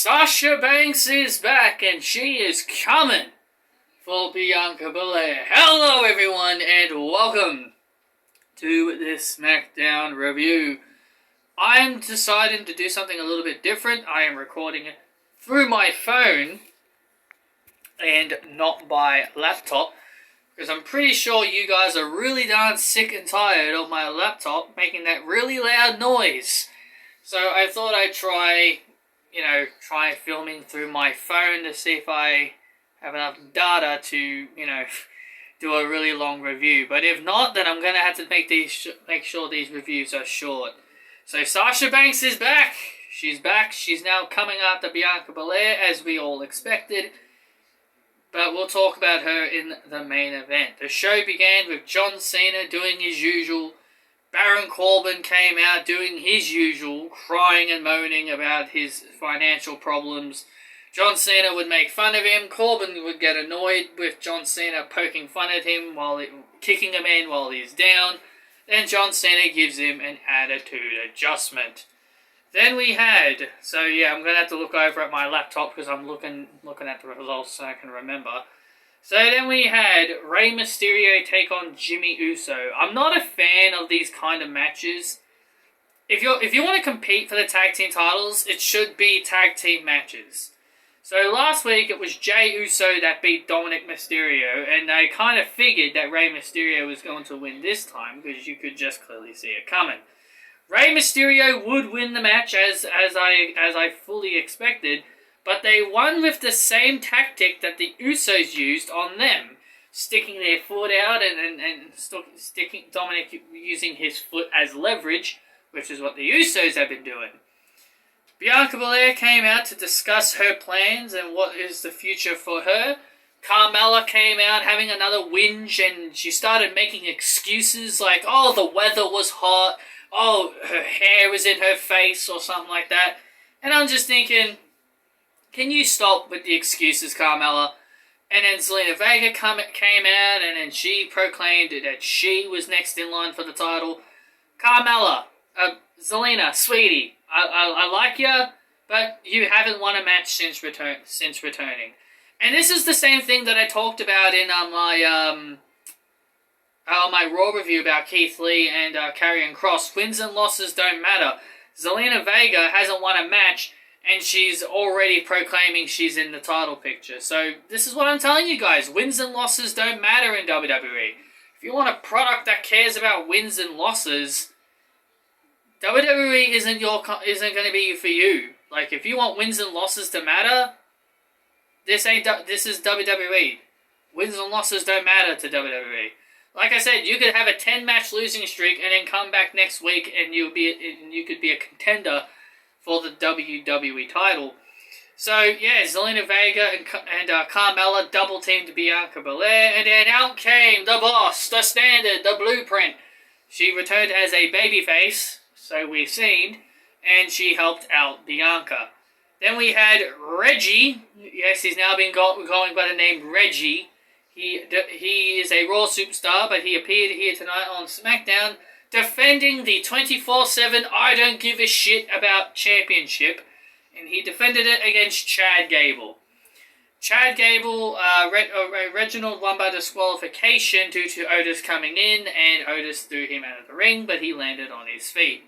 Sasha Banks is back and she is coming for Bianca Belair. Hello everyone and welcome to this Smackdown review. I'm deciding to do something a little bit different. I am recording it through my phone and not by laptop because I'm pretty sure you guys are really darn sick and tired of my laptop making that really loud noise. So I thought I'd try filming through my phone to see if I have enough data to, do a really long review. But if not, then I'm going to have to make sure these reviews are short. So Sasha Banks is back. She's back. She's now coming after Bianca Belair, as we all expected. But we'll talk about her in the main event. The show began with John Cena doing his usual. Baron Corbin came out doing his usual, crying and moaning about his financial problems. John Cena would make fun of him. Corbin would get annoyed with John Cena poking fun at him, kicking him in while he's down. Then John Cena gives him an attitude adjustment. Then we had, I'm going to have to look over at my laptop because I'm looking at the results so I can remember. So then we had Rey Mysterio take on Jimmy Uso. I'm not a fan of these kind of matches. If you want to compete for the tag team titles, it should be tag team matches. So last week it was Jey Uso that beat Dominic Mysterio, and I kind of figured that Rey Mysterio was going to win this time because you could just clearly see it coming. Rey Mysterio would win the match as I fully expected. But they won with the same tactic that the Usos used on them. Sticking their foot out and sticking Dominic using his foot as leverage, which is what the Usos have been doing. Bianca Belair came out to discuss her plans and what is the future for her. Carmella came out having another whinge and she started making excuses like, oh, the weather was hot, oh, her hair was in her face or something like that. And I'm just thinking, can you stop with the excuses, Carmella? And then Zelina Vega came out and then she proclaimed that she was next in line for the title. Carmella, Zelina, sweetie, I like you, but you haven't won a match since returning. And this is the same thing that I talked about in my Raw review about Keith Lee and Karrion Kross. Wins and losses don't matter. Zelina Vega hasn't won a match, and she's already proclaiming she's in the title picture. So this is what I'm telling you guys. Wins and losses don't matter in WWE. If you want a product that cares about wins and losses, WWE isn't going to be for you. Like, if you want wins and losses to matter, this is WWE. Wins and losses don't matter to WWE. Like I said, you could have a 10-match losing streak and then come back next week and you could be a contender for the WWE title. So, yeah, Zelina Vega and Carmella double-teamed Bianca Belair, and then out came the boss, the standard, the blueprint. She returned as a babyface, so we've seen, and she helped out Bianca. Then we had Reggie. Yes, he's now been going by the name Reggie. He is a Raw superstar, but he appeared here tonight on Smackdown, defending the 24/7 I don't give a shit about championship, and he defended it against Chad Gable. Chad Gable, Reginald won by disqualification due to Otis coming in, and Otis threw him out of the ring, but he landed on his feet.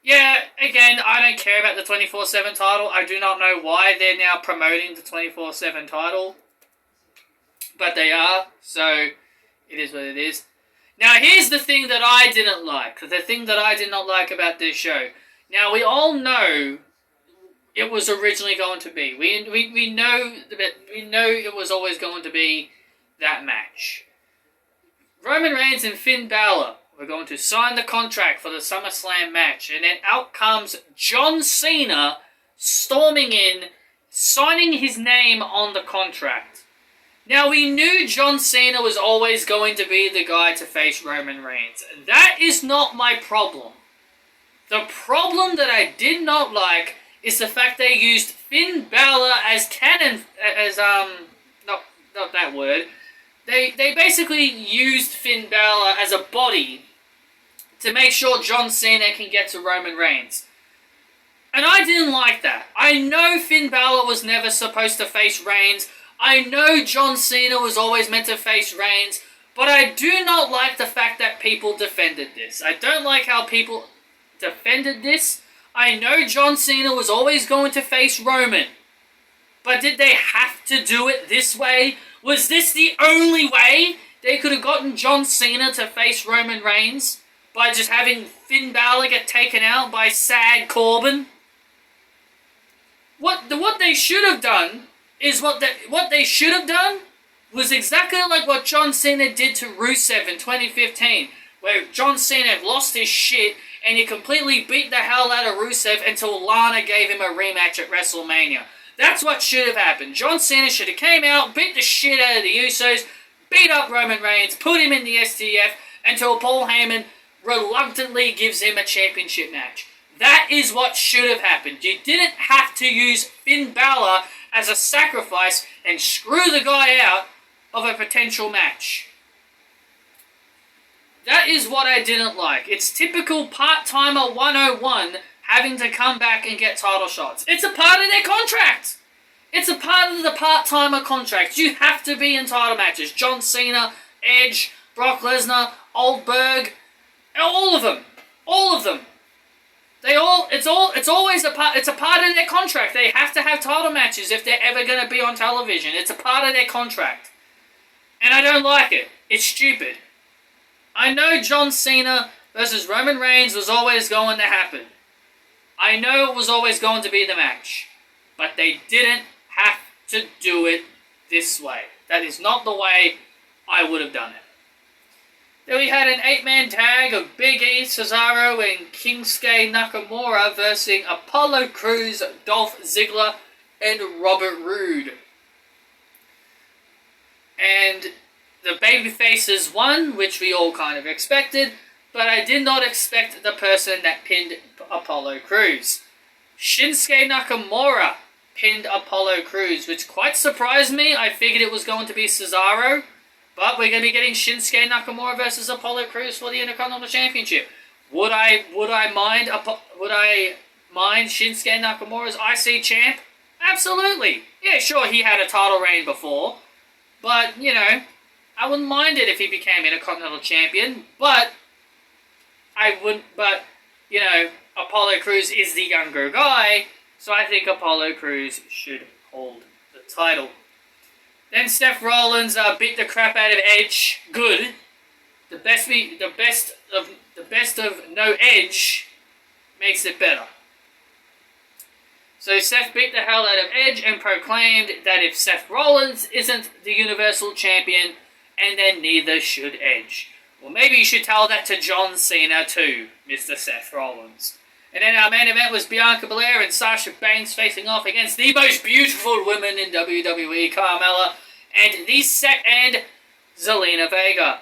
Yeah, again, I don't care about the 24/7 title. I do not know why they're now promoting the 24/7 title, but they are, so it is what it is. Now, here's the thing that I didn't like. The thing that I did not like about this show. Now, we all know it was originally going to be. We know it was always going to be that match. Roman Reigns and Finn Balor were going to sign the contract for the SummerSlam match. And then out comes John Cena storming in, signing his name on the contract. Now, we knew John Cena was always going to be the guy to face Roman Reigns. That is not my problem. The problem that I did not like is the fact they used Finn Balor as not that word. They basically used Finn Balor as a body to make sure John Cena can get to Roman Reigns. And I didn't like that. I know Finn Balor was never supposed to face Reigns. I know John Cena was always meant to face Reigns. But I do not like the fact that people defended this. I don't like how people defended this. I know John Cena was always going to face Roman. But did they have to do it this way? Was this the only way they could have gotten John Cena to face Roman Reigns? By just having Finn Balor get taken out by Sad Corbin? What they should have done is what they should have done was exactly like what John Cena did to Rusev in 2015, where John Cena lost his shit and he completely beat the hell out of Rusev until Lana gave him a rematch at WrestleMania. That's what should have happened. John Cena should have came out, beat the shit out of the Usos, beat up Roman Reigns, put him in the STF until Paul Heyman reluctantly gives him a championship match. That is what should have happened. You didn't have to use Finn Balor as a sacrifice and screw the guy out of a potential match. That is what I didn't like. It's typical part-timer 101 having to come back and get title shots. It's a part of their contract. It's a part of the part-timer contract. You have to be in title matches. John Cena, Edge, Brock Lesnar, Goldberg, all of them. All of them. It's always a part. It's a part of their contract. They have to have title matches if they're ever going to be on television. It's a part of their contract, and I don't like it. It's stupid. I know John Cena versus Roman Reigns was always going to happen. I know it was always going to be the match, but they didn't have to do it this way. That is not the way I would have done it. Then we had an 8-man tag of Big E, Cesaro, and Shinsuke Nakamura versus Apollo Crews, Dolph Ziggler, and Robert Roode. And the babyfaces won, which we all kind of expected, but I did not expect the person that pinned Apollo Crews. Shinsuke Nakamura pinned Apollo Crews, which quite surprised me. I figured it was going to be Cesaro. But we're going to be getting Shinsuke Nakamura versus Apollo Crews for the Intercontinental Championship. Would I mind Shinsuke Nakamura as IC champ? Absolutely. Yeah, sure, he had a title reign before, but you know, I wouldn't mind it if he became Intercontinental Champion. But you know, Apollo Crews is the younger guy, so I think Apollo Crews should hold the title. Then Seth Rollins beat the crap out of Edge. Good. The best of no Edge makes it better. So Seth beat the hell out of Edge and proclaimed that if Seth Rollins isn't the Universal Champion, and then neither should Edge. Well, maybe you should tell that to John Cena too, Mr. Seth Rollins. And then our main event was Bianca Belair and Sasha Banks facing off against the most beautiful women in WWE, Carmella, and Zelina Vega.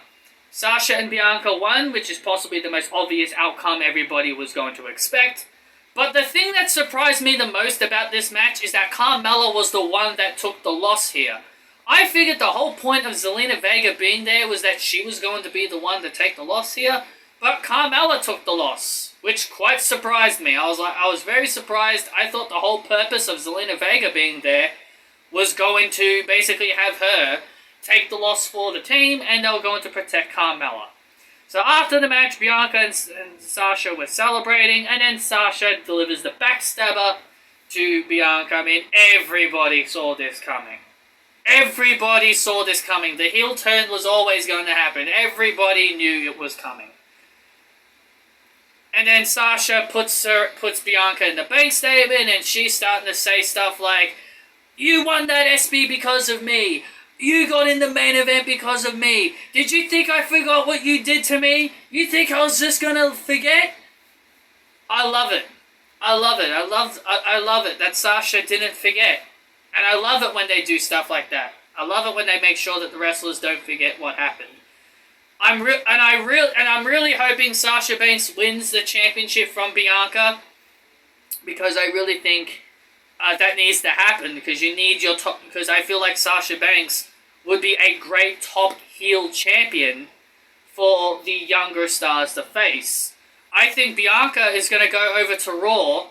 Sasha and Bianca won, which is possibly the most obvious outcome everybody was going to expect. But the thing that surprised me the most about this match is that Carmella was the one that took the loss here. I figured the whole point of Zelina Vega being there was that she was going to be the one to take the loss here, but Carmella took the loss, which quite surprised me. I was very surprised. I thought the whole purpose of Zelina Vega being there was going to basically have her take the loss for the team, and they were going to protect Carmella. So after the match, Bianca and Sasha were celebrating, and then Sasha delivers the backstabber to Bianca. I mean, everybody saw this coming. Everybody saw this coming. The heel turn was always going to happen. Everybody knew it was coming. And then Sasha puts Bianca in the bank statement, and she's starting to say stuff like, "You won that SB because of me. You got in the main event because of me. Did you think I forgot what you did to me? You think I was just gonna forget?" I love it. I love it. I love it that Sasha didn't forget. And I love it when they do stuff like that. I love it when they make sure that the wrestlers don't forget what happened. I'm really hoping Sasha Banks wins the championship from Bianca, because I really think that needs to happen, because you need your top. Because I feel like Sasha Banks would be a great top heel champion for the younger stars to face. I think Bianca is going to go over to Raw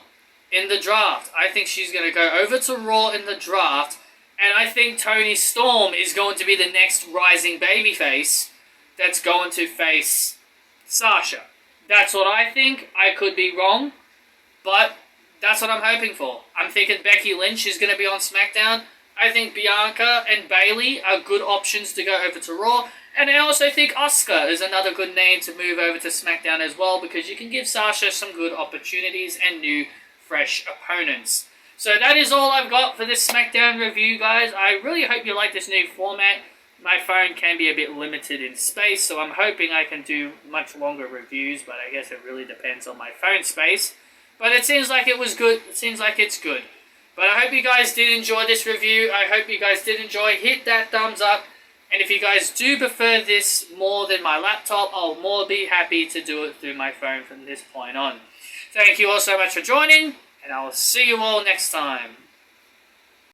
in the draft. I think she's going to go over to Raw in the draft. And I think Toni Storm is going to be the next rising babyface that's going to face Sasha. That's what I think. I could be wrong, but that's what I'm hoping for. I'm thinking Becky Lynch is going to be on SmackDown. I think Bianca and Bayley are good options to go over to Raw. And I also think Asuka is another good name to move over to SmackDown as well, because you can give Sasha some good opportunities and new, fresh opponents. So that is all I've got for this SmackDown review, guys. I really hope you like this new format. My phone can be a bit limited in space, so I'm hoping I can do much longer reviews, but I guess it really depends on my phone space. But it seems like it was good. It seems like it's good. But I hope you guys did enjoy this review. I hope you guys did enjoy. Hit that thumbs up. And if you guys do prefer this more than my laptop, I'll more be happy to do it through my phone from this point on. Thank you all so much for joining, and I will see you all next time.